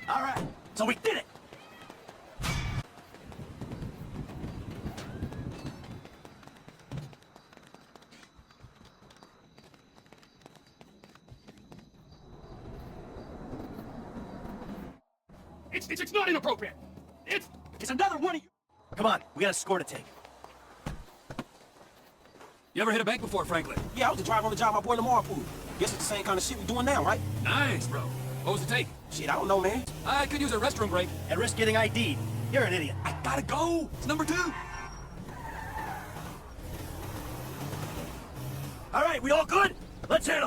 All right, so we did it. It's not inappropriate. It's another one of you. Come on, we got a score to take. You ever hit a bank before, Franklin? Yeah, I was the driver on the job my boy Lamar pulled. Guess it's the same kind of shit we doing now, right? Nice, bro. What was the take? Shit, I don't know, man. I could use a restroom break. At risk getting ID'd. You're an idiot. I gotta go. It's number 2. All right, we all good? Let's handle